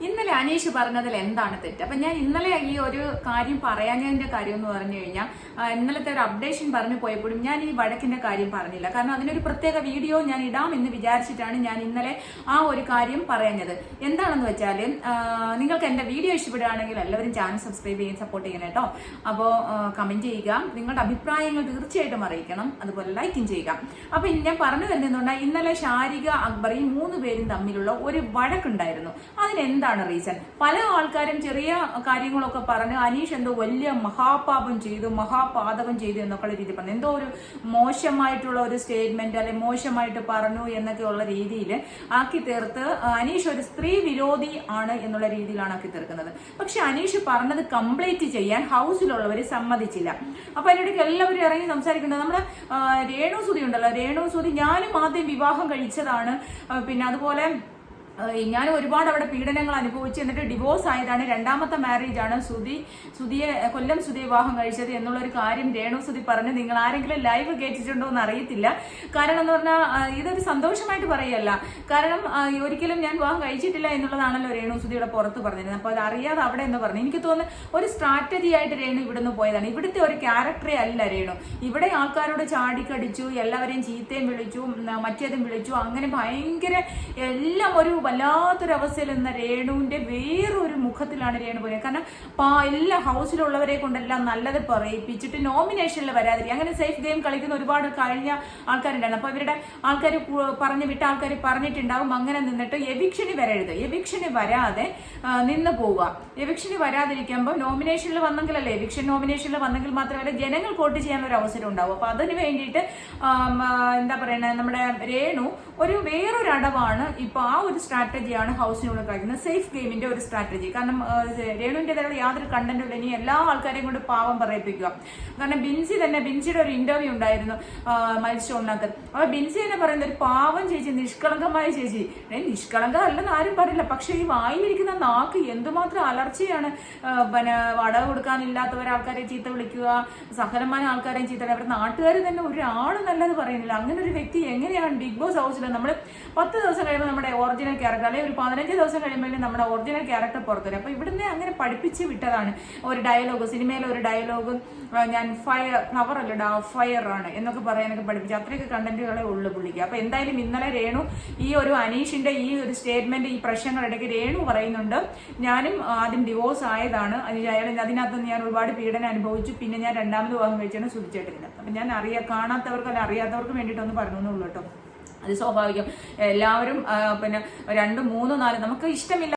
ഇന്നലെ അനീഷ് പറഞ്ഞതിൽ എന്താണ് തെറ്റ്? അപ്പൊ ഞാൻ ഇന്നലെ ഈ ഒരു കാര്യം പറയാഞ്ഞതിന്റെ കാര്യം എന്ന് പറഞ്ഞു കഴിഞ്ഞാൽ, ഇന്നലത്തെ ഒരു അപ്ഡേഷൻ പറഞ്ഞു പോയപ്പോഴും ഞാൻ ഈ വഴക്കിന്റെ കാര്യം പറഞ്ഞില്ല. കാരണം അതിനൊരു പ്രത്യേക വീഡിയോ ഞാൻ ഇടാം എന്ന് വിചാരിച്ചിട്ടാണ് ഞാൻ ഇന്നലെ ആ ഒരു കാര്യം പറയുന്നത്. എന്താണെന്ന് വെച്ചാൽ, നിങ്ങൾക്ക് എന്റെ വീഡിയോ ഇഷ്ടപ്പെടുകയാണെങ്കിൽ എല്ലാവരും ചാനൽ സബ്സ്ക്രൈബ് ചെയ്യാൻ സപ്പോർട്ട് ചെയ്യണം കേട്ടോ. അപ്പോൾ കമന്റ് ചെയ്യുക, നിങ്ങളുടെ അഭിപ്രായങ്ങൾ തീർച്ചയായിട്ടും അറിയിക്കണം, അതുപോലെ ലൈക്കും ചെയ്യുക. അപ്പൊ ഞാൻ പറഞ്ഞു വരുന്നതുകൊണ്ടാണ്, ഇന്നലെ ഷാരിക അക്ബർ ഈ 3 പേരും തമ്മിലുള്ള ഒരു വഴക്കുണ്ടായിരുന്നു. അതിനെന്താണ് റീസൺ? പല ആൾക്കാരും ചെറിയ കാര്യങ്ങളൊക്കെ പറഞ്ഞ് അനീഷ് എന്തോ വലിയ മഹാപാപം ചെയ്തു, മഹാപാതകം ചെയ്തു എന്നൊക്കെ രീതി പറഞ്ഞു, എന്തോ ഒരു മോശമായിട്ടുള്ള ഒരു സ്റ്റേറ്റ്മെന്റ് അല്ലെ മോശമായിട്ട് പറഞ്ഞു എന്നൊക്കെ ഉള്ള രീതിയിൽ ആക്കി തീർത്ത് അനീഷ് ഒരു സ്ത്രീ വിരോധി ആണ് എന്നുള്ള രീതിയിലാണ് ആക്കി തീർക്കുന്നത്. പക്ഷെ അനീഷ് പറഞ്ഞത് കംപ്ലീറ്റ് ചെയ്യാൻ ഹൗസിലുള്ളവർ സമ്മതിച്ചില്ല. അപ്പൊ അതിനിടയ്ക്ക് എല്ലാവരും ഇറങ്ങി സംസാരിക്കുന്നത്, നമ്മുടെ രേണു സുധി ഉണ്ടല്ലോ, രേണു സുധി ഞാനും ആദ്യം വിവാഹം കഴിച്ചതാണ്, പിന്നെ അതുപോലെ ഞാൻ ഒരുപാട് അവിടെ പീഡനങ്ങൾ അനുഭവിച്ചു, എന്നിട്ട് ഡിവോഴ്സ് ആയതാണ്, രണ്ടാമത്തെ മാരേജ് ആണ് കൊല്ലം സുധിയെ വിവാഹം കഴിച്ചത് എന്നുള്ളൊരു കാര്യം രേണു സുധി പറഞ്ഞ് നിങ്ങൾ ആരെങ്കിലും ലൈവ് കേട്ടിട്ടുണ്ടോ എന്ന് അറിയത്തില്ല. കാരണം എന്ന് പറഞ്ഞാൽ ഇതൊരു സന്തോഷമായിട്ട് പറയല്ല, കാരണം ഒരിക്കലും ഞാൻ വിവാഹം കഴിച്ചിട്ടില്ല എന്നുള്ളതാണല്ലോ രേണു സുധിയുടെ പുറത്ത് പറഞ്ഞിരുന്നത്. അപ്പൊ അത് അറിയാതെ അവിടെ എന്ന് പറഞ്ഞു. എനിക്ക് തോന്നുന്നു ഒരു സ്ട്രാറ്റജി ആയിട്ട് രേണു ഇവിടുന്ന് പോയതാണ്. ഇവിടുത്തെ ഒരു ക്യാരക്ടറേ അല്ല രേണു. ഇവിടെ ആൾക്കാരോട് ചാടിക്കടിച്ചു, എല്ലാവരെയും ചീത്തയും വിളിച്ചു, മറ്റേതും വിളിച്ചു, അങ്ങനെ ഭയങ്കര എല്ലാം ഒരു വല്ലാത്തൊരവസ്ഥയിൽ നിന്ന രേണുവിന്റെ വേറൊരു മുഖത്തിലാണ് രേണു പോയത്. കാരണം എല്ലാ ഹൗസിലുള്ളവരെ കൊണ്ടെല്ലാം നല്ലത് പറയിപ്പിച്ചിട്ട് നോമിനേഷനിൽ വരാതിരിക്കും. അങ്ങനെ സേഫ് ഗെയിം കളിക്കുന്ന ഒരുപാട് കഴിഞ്ഞ ആൾക്കാരുണ്ടായിരുന്നു. അപ്പൊ ഇവരുടെ ആൾക്കാർ പറഞ്ഞു വിട്ട ആൾക്കാർ പറഞ്ഞിട്ടുണ്ടാവും അങ്ങനെ നിന്നിട്ട് എവിക്ഷന് വരരുത്, എവിക്ഷന് വരാതെ നിന്ന് പോവുക. എവിക്ഷന് വരാതിരിക്കുമ്പോൾ നോമിനേഷനിൽ വന്നെങ്കിലല്ലേ, എവിക്ഷൻ നോമിനേഷനിൽ വന്നെങ്കിൽ മാത്രമല്ല ജനങ്ങൾ വോട്ട് ചെയ്യാനുള്ള ഒരു അവസരം ഉണ്ടാവും. അപ്പൊ അതിന് വേണ്ടിയിട്ട് എന്താ പറയുക, നമ്മുടെ രേണു വേറൊരു അടവാണ് ഇപ്പൊ ആ ഒരു സ്ട്രാറ്റജിയാണ് ഹൗസിനുള്ളിൽ കളിക്കുന്നത്, സേഫ് ഗെയിമിന്റെ ഒരു സ്ട്രാറ്റജി. കാരണം രേണുവിന്റേതായ യാതൊരു കണ്ടന്റും ഇല്ല, ഇനി എല്ലാ ആൾക്കാരെയും കൊണ്ട് പാവം പറയിപ്പിക്കുക. കാരണം ബിൻസിയുടെ ഒരു ഇന്റർവ്യൂ ഉണ്ടായിരുന്നു മൈൽ സ്റ്റോണിനകത്ത്. അപ്പൊ ബിൻസി തന്നെ പറയുന്നത്, ഒരു പാവം ചേച്ചി, നിഷ്കളങ്കമായ ചേച്ചി. നിഷ്കളങ്ക അല്ലെന്ന് ആരും പറയില്ല, പക്ഷെ ഈ വായിലിരിക്കുന്ന നാക്ക് എന്തുമാത്രം അലർച്ചയാണ്. പിന്നെ വടവ് കൊടുക്കാനില്ലാത്തവരെ ആൾക്കാരെ ചീത്ത വിളിക്കുക, സകലമായ ആൾക്കാരെയും ചീത്ത, അവരുടെ നാട്ടുകാർ തന്നെ ഒരാൾ നല്ലത് പറയുന്നില്ല. അങ്ങനെ ഒരു വ്യക്തി എങ്ങനെയാണ് ബിഗ് ബോസ് ഹൗസിൽ നമ്മൾ 10 ദിവസം കഴിയുമ്പോൾ നമ്മുടെ ഒറിജിനൽ ക്യാരക്ടർ, അല്ലെങ്കിൽ ഒരു 15 ദിവസം കഴിയുമ്പോൾ നമ്മുടെ ഒറിജിനൽ ക്യാരക്ടർ പുറത്തു വരും. അപ്പൊ ഇവിടുന്ന് അങ്ങനെ പഠിപ്പിച്ച് വിട്ടതാണ്. ഒരു ഡയലോഗ്, സിനിമയിലെ ഒരു ഡയലോഗ്, ഞാൻ ഫ്ലവർ അല്ലടാ ഫയർ ആണ് എന്നൊക്കെ പറയാനൊക്കെ പഠിപ്പിച്ചു. അത്രയൊക്കെ കണ്ടന്റുകളെ ഉള്ളു പുള്ളിക്ക്. അപ്പൊ എന്തായാലും ഇന്നലെ രേണു ഈ ഒരു അനീഷിന്റെ ഈ ഒരു സ്റ്റേറ്റ്മെന്റ്, ഈ പ്രശ്നങ്ങളിടയ്ക്ക് രേണു പറയുന്നുണ്ട്, ഞാനും ആദ്യം ഡിവോഴ്സ് ആയതാണ്, അതിനകത്ത് ഞാൻ ഒരുപാട് പീഡനം അനുഭവിച്ചു, പിന്നെ ഞാൻ രണ്ടാമത് വിവാഹം കഴിച്ചാണ് സുധിച്ചേട്ടില്ല. അപ്പൊ ഞാൻ കാണാത്തവർക്ക് അല്ല അറിയാത്തവർക്ക് വേണ്ടിയിട്ടൊന്ന് പറഞ്ഞു കേട്ടോ. അത് സ്വാഭാവികം. എല്ലാവരും പിന്നെ 2, 3, 4 നമുക്ക് ഇഷ്ടമില്ല